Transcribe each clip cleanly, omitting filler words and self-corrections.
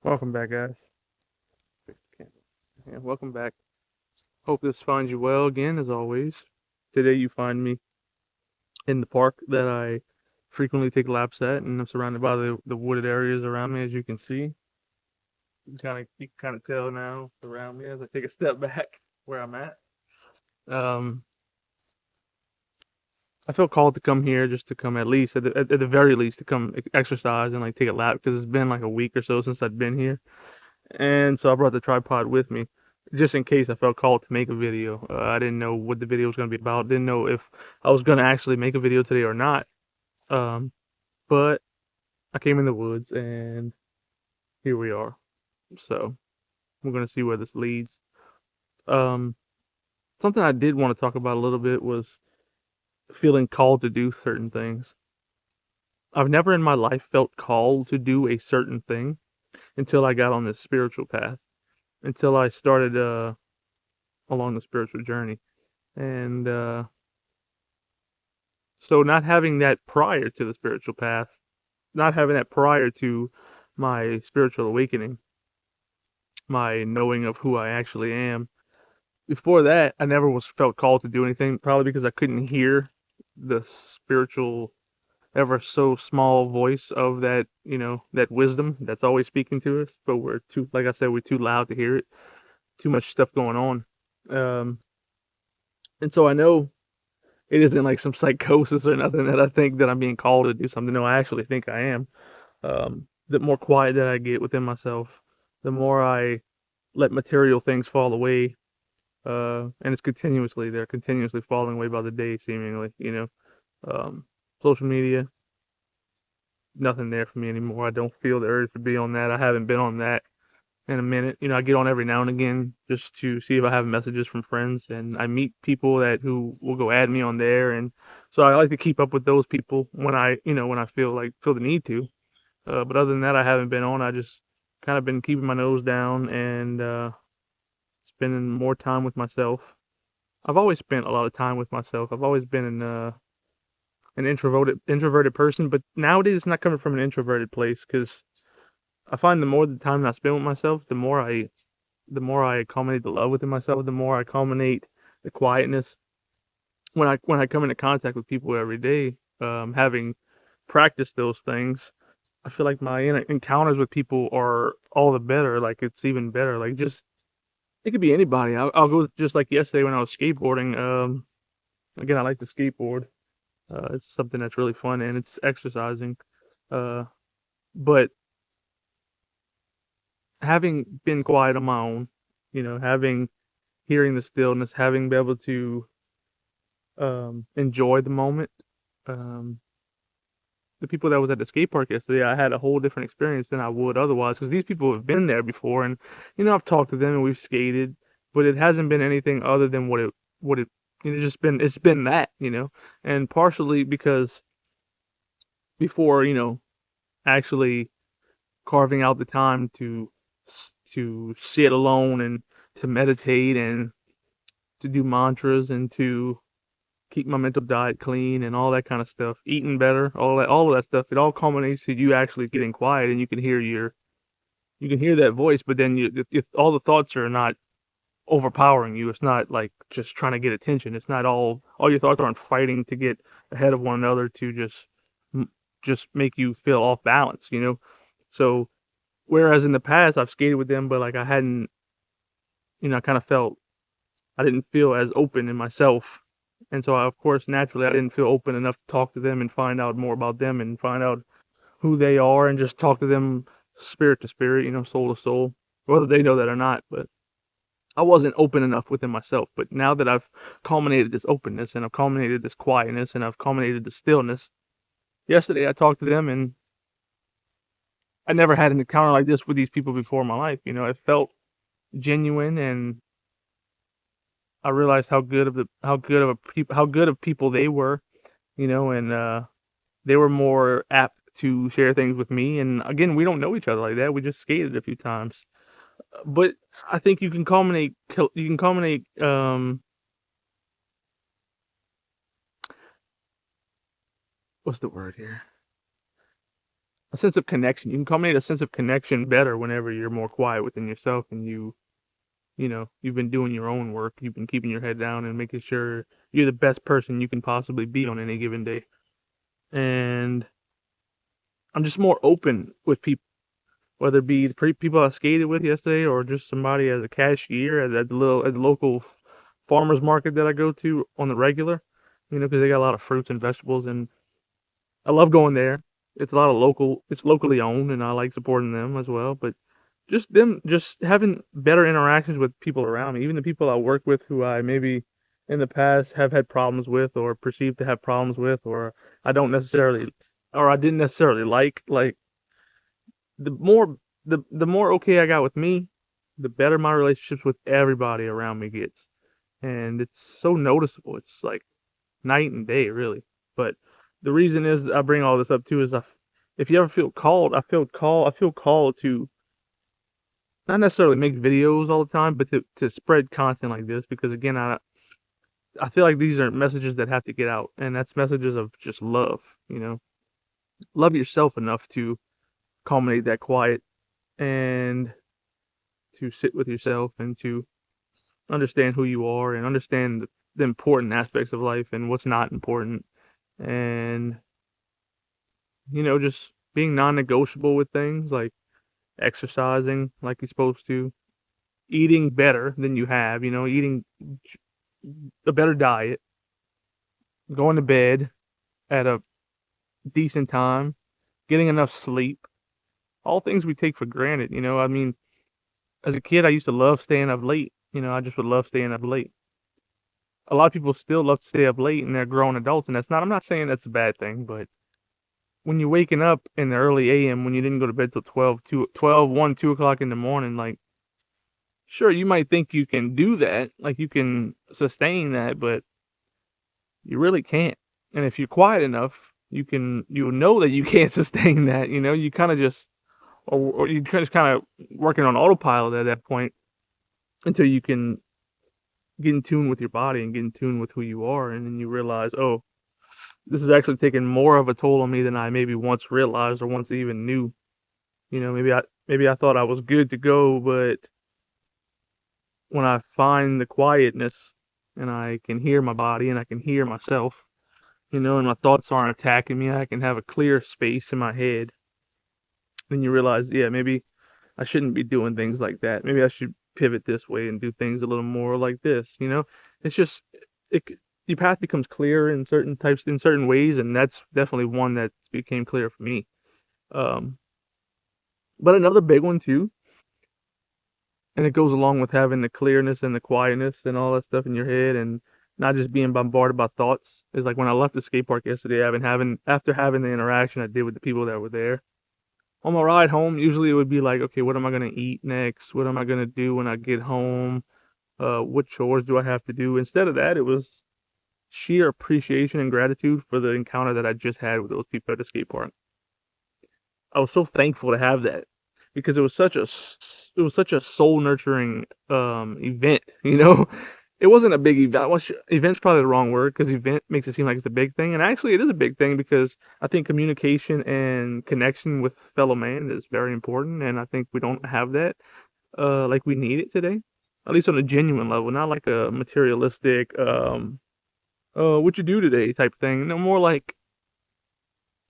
Welcome back, guys. Yeah, welcome back. Hope this finds you well again, as always. Today, you find me in the park that I frequently take laps at, and I'm surrounded by the wooded areas around me, as you can see. You can kind of tell now around me as I take a step back where I'm at. Um, I felt called to come here just to come at least at the very least to come exercise and like take a lap because it's been like a week or so since I've been here. And so I brought the tripod with me just in case I felt called to make a video. I didn't know what the video was going to be about. Didn't know if I was going to actually make a video today or not. Um, but I came in the woods and here we are. So we're going to see where this leads. Um, Something I did want to talk about a little bit was feeling called to do certain things. I've never in my life felt called to do a certain thing until I got on this spiritual path, until I started along the spiritual journey. And so not having that prior to the spiritual path, not having that prior to my spiritual awakening, my knowing of who I actually am. Before that, I never was felt called to do anything, probably because I couldn't hear the spiritual, ever so small voice of that, that wisdom that's always speaking to us. But we're too, like I said, we're too loud to hear it. Too much stuff going on. Um, and so I know it isn't like some psychosis or nothing that I think that I'm being called to do something. No, I actually think I am. The more quiet that I get within myself, the more I let material things fall away. And they're continuously falling away by the day, seemingly. Um, Social media, nothing there for me anymore. I don't feel the urge to be on that. I haven't been on that in a minute. I get on every now and again just to see if I have messages from friends, and I meet people that who will go add me on there, and so I like to keep up with those people when I feel the need to. But other than that, I haven't been on. I just kind of been keeping my nose down and spending more time with myself. I've always spent a lot of time with myself. I've always been an introverted person, but nowadays it's not coming from an introverted place because I find the more the time I spend with myself, the more I culminate the love within myself, the more I culminate the quietness when I come into contact with people every day. Having practiced those things, I feel like my encounters with people are all the better. Like it's even better. Like just it could be anybody. I'll go just like yesterday when I was skateboarding. Again, I like to skateboard. It's something that's really fun and it's exercising. Uh, but having been quiet on my own, having hearing the stillness, having been able to enjoy the moment. Um, the people that was at the skate park yesterday, I had a whole different experience than I would otherwise because these people have been there before, and I've talked to them and we've skated, but it hasn't been anything other than what it it's been that, and partially because before actually carving out the time to sit alone and to meditate and to do mantras and to keep my mental diet clean and all that kind of stuff, eating better, all of that stuff. It all culminates to you actually getting quiet and you can hear that voice, but then if all the thoughts are not overpowering you, it's not like just trying to get attention. It's not all your thoughts aren't fighting to get ahead of one another to just make you feel off balance. So whereas in the past I've skated with them, but like I hadn't, I kind of felt I didn't feel as open in myself. And so, of course, naturally, I didn't feel open enough to talk to them and find out more about them and find out who they are and just talk to them spirit to spirit, soul to soul, whether they know that or not. But I wasn't open enough within myself. But now that I've culminated this openness and I've culminated this quietness and I've culminated the stillness, yesterday I talked to them and I never had an encounter like this with these people before in my life. It felt genuine and I realized how good of people they were, and they were more apt to share things with me. And again, we don't know each other like that. We just skated a few times, but I think you can culminate what's the word here? A sense of connection. You can culminate a sense of connection better whenever you're more quiet within yourself and you've been doing your own work. You've been keeping your head down and making sure you're the best person you can possibly be on any given day. And I'm just more open with people, whether it be the people I skated with yesterday or just somebody as a cashier at the local farmers market that I go to on the regular. Because they got a lot of fruits and vegetables, and I love going there. It's locally owned, and I like supporting them as well. But just having better interactions with people around me, even the people I work with who I maybe in the past have had problems with or perceived to have problems with, or I don't necessarily, or I didn't necessarily like the more the more okay I got with me, the better my relationships with everybody around me gets. And it's so noticeable. It's like night and day, really. But the reason is I bring all this up too is if you ever feel called, I feel called to not necessarily make videos all the time, but to spread content like this because again, I feel like these are messages that have to get out, and that's messages of just love. Love yourself enough to culminate that quiet and to sit with yourself and to understand who you are and understand the important aspects of life and what's not important, and just being non-negotiable with things like exercising like you're supposed to, eating better than you have, eating a better diet, going to bed at a decent time, getting enough sleep, all things we take for granted. I mean, as a kid, I used to love staying up late. I just would love staying up late. A lot of people still love to stay up late and they're grown adults, and I'm not saying that's a bad thing, but when you're waking up in the early AM when you didn't go to bed till 2 o'clock in the morning, like, sure, you might think you can do that, like you can sustain that, but you really can't. And if you're quiet enough, you'll know that you can't sustain that. You kind of just, or you just kind of working on autopilot at that point until you can get in tune with your body and get in tune with who you are, and then you realize, oh, this is actually taking more of a toll on me than I maybe once realized or once even knew. Maybe I thought I was good to go, but when I find the quietness and I can hear my body and I can hear myself, and my thoughts aren't attacking me, I can have a clear space in my head. Then you realize, yeah, maybe I shouldn't be doing things like that. Maybe I should pivot this way and do things a little more like this. It's just it. Your path becomes clear in certain ways, and that's definitely one that became clear for me. Um, but another big one too, and it goes along with having the clearness and the quietness and all that stuff in your head, and not just being bombarded by thoughts. Is like when I left the skate park yesterday, after having the interaction I did with the people that were there. On my ride home, usually it would be like, okay, what am I gonna eat next? What am I gonna do when I get home? What chores do I have to do? Instead of that, it was sheer appreciation and gratitude for the encounter that I just had with those people at the skate park. I was so thankful to have that because it was such a soul nurturing event. It wasn't a big event. Event's probably the wrong word because event makes it seem like it's a big thing, and actually it is a big thing because I think communication and connection with fellow man is very important, and I think we don't have that like we need it today, at least on a genuine level, not like a materialistic what you do today type thing. No, more like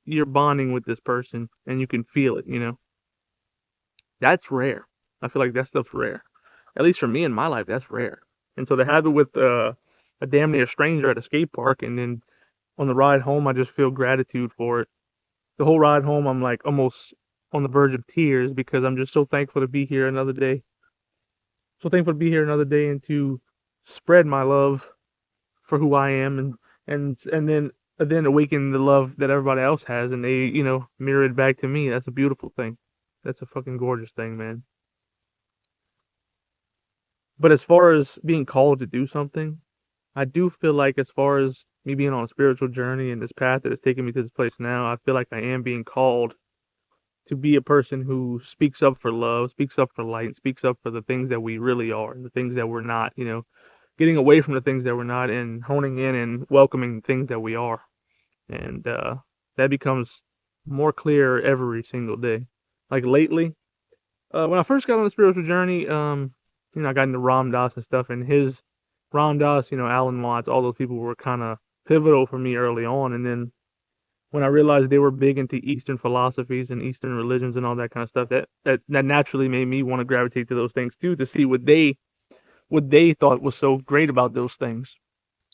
you're bonding with this person and you can feel it. That's rare. I feel like that stuff's rare. At least for me in my life, that's rare. And so to have it with a damn near stranger at a skate park, and then on the ride home, I just feel gratitude for it. The whole ride home, I'm like almost on the verge of tears because I'm just so thankful to be here another day. So thankful to be here another day and to spread my love for who I am, and then awaken the love that everybody else has, and they mirror it back to me. That's a beautiful thing. That's a fucking gorgeous thing, man. But as far as being called to do something, I do feel like as far as me being on a spiritual journey and this path that has taken me to this place now, I feel like I am being called to be a person who speaks up for love, speaks up for light, speaks up for the things that we really are, the things that we're not, getting away from the things that we're not and honing in and welcoming things that we are. And that becomes more clear every single day. Like lately, when I first got on the spiritual journey, I got into Ram Dass and stuff, and his Ram Dass, Alan Watts, all those people were kind of pivotal for me early on. And then when I realized they were big into Eastern philosophies and Eastern religions and all that kind of stuff, that naturally made me want to gravitate to those things too, to see what they thought was so great about those things,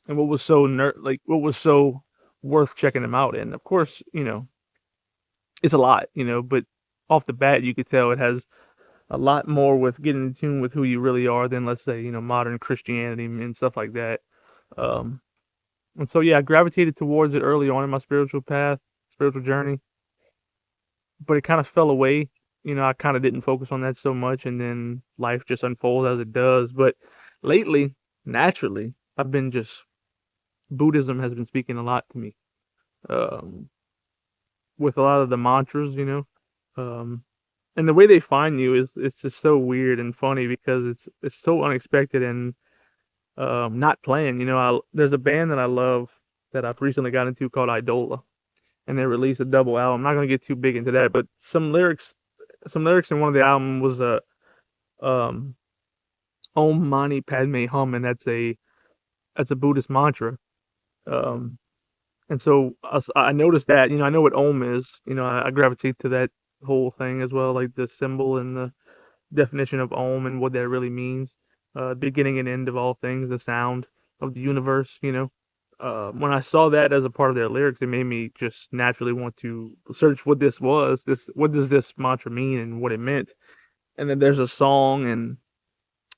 and what was so what was so worth checking them out. And of course, it's a lot, but off the bat you could tell it has a lot more with getting in tune with who you really are than, let's say, modern Christianity and stuff like that. Um, and so yeah, I gravitated towards it early on in my spiritual path, spiritual journey, but it kind of fell away. I kind of didn't focus on that so much, and then life just unfolds as it does. But lately, naturally, I've been just Buddhism has been speaking a lot to me, um, with a lot of the mantras, um, and the way they find you is it's just so weird and funny because it's so unexpected and not planned. There's a band that I love that I've recently got into called Idola, and they released a double album. I'm not gonna get too big into that, but some lyrics in one of the album was a um Om Mani Padme Hum, and that's a Buddhist mantra. Um, and so I noticed that, I know what Om is. I gravitate to that whole thing as well, like the symbol and the definition of Om and what that really means. Beginning and end of all things, the sound of the universe. When I saw that as a part of their lyrics, it made me just naturally want to search what this was. What does this mantra mean and what it meant? And then there's a song and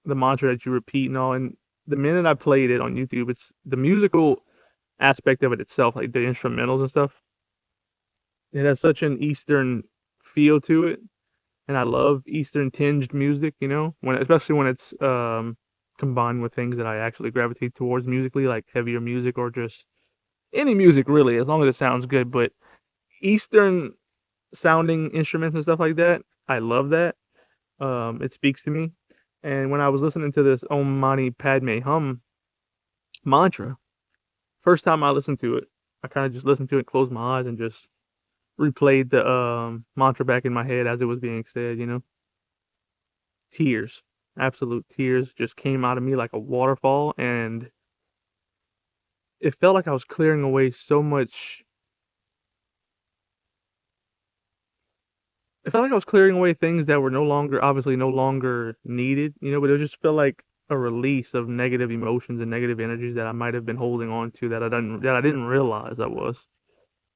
the mantra that you repeat and all. And the minute I played it on YouTube, it's the musical aspect of it itself, like the instrumentals and stuff. It has such an Eastern feel to it, and I love Eastern tinged music. Especially when it's combined with things that I actually gravitate towards musically, like heavier music or just any music really, as long as it sounds good. But Eastern sounding instruments and stuff like that, I love that. It speaks to me. And when I was listening to this Om Mani Padme Hum mantra, first time I listened to it, I kind of just listened to it, closed my eyes, and just replayed the mantra back in my head as it was being said. Tears, absolute tears, just came out of me like a waterfall, and it felt like I was clearing away so much. It felt like I was clearing away things that were obviously no longer needed, but it just felt like a release of negative emotions and negative energies that I might have been holding on to that I didn't realize I was,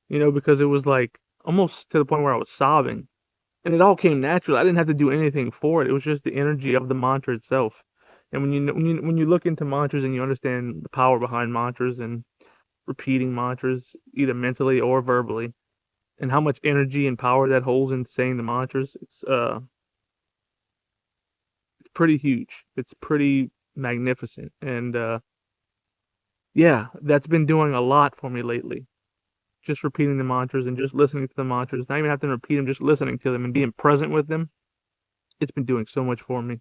because it was like almost to the point where I was sobbing, and it all came naturally. I didn't have to do anything for it. It was just the energy of the mantra itself. And when you look into mantras and you understand the power behind mantras and repeating mantras, either mentally or verbally, and how much energy and power that holds in saying the mantras, it's pretty huge. It's pretty magnificent. And yeah, that's been doing a lot for me lately. Just repeating the mantras and just listening to the mantras, not even having to repeat them, just listening to them and being present with them. It's been doing so much for me.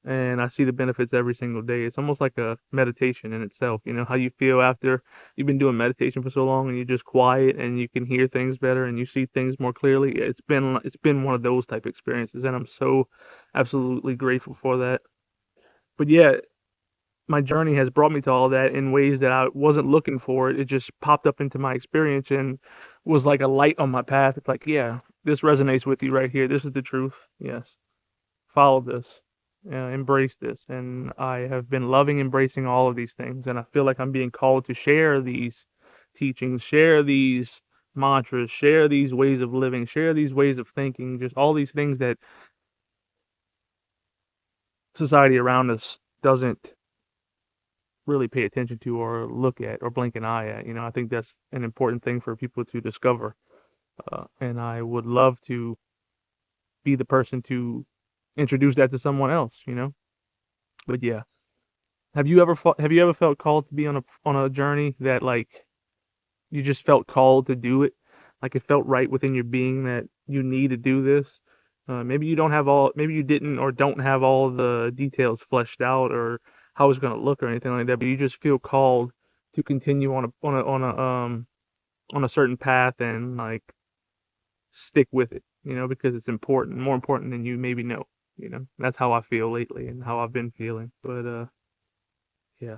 And I see the benefits every single day. It's almost like a meditation in itself. You know how you feel after you've been doing meditation for so long and you're just quiet and you can hear things better and you see things more clearly. It's been one of those type experiences, and I'm so absolutely grateful for that. But yeah, my journey has brought me to all that in ways that I wasn't looking for. It just popped up into my experience and was like a light on my path. It's like, yeah, this resonates with you right here. This is the truth. Yes, follow this, embrace this. And I have been loving embracing all of these things. And I feel like I'm being called to share these teachings, share these mantras, share these ways of living, share these ways of thinking, just all these things that society around us doesn't really pay attention to or look at or blink an eye at. I think that's an important thing for people to discover. And I would love to be the person to introduce that to someone else. But yeah, have you ever felt called to be on a journey that like you just felt called to do it, like it felt right within your being that you need to do this? Maybe you didn't or don't have all the details fleshed out or how it's gonna look or anything like that, but you just feel called to continue on a certain path and like stick with it, because it's important, more important than you maybe know. That's how I feel lately and how I've been feeling. But yeah,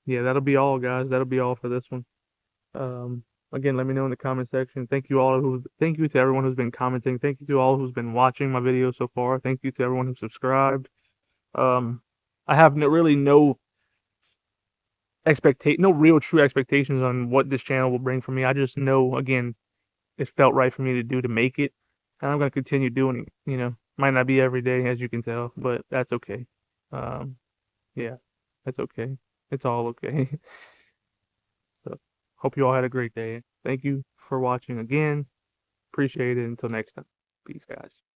yeah, that'll be all, guys. That'll be all for this one. Um, Again, let me know in the comment section. Thank you to everyone who's been commenting. Thank you to all who's been watching my videos so far. Thank you to everyone who subscribed. Um, I have really no real true expectations on what this channel will bring for me. I just know, again, it felt right for me to do to make it, and I'm gonna continue doing it. Might not be every day, as you can tell, but that's okay. Um, yeah, that's okay. It's all okay. So, hope you all had a great day. Thank you for watching again. Appreciate it. Until next time. Peace, guys.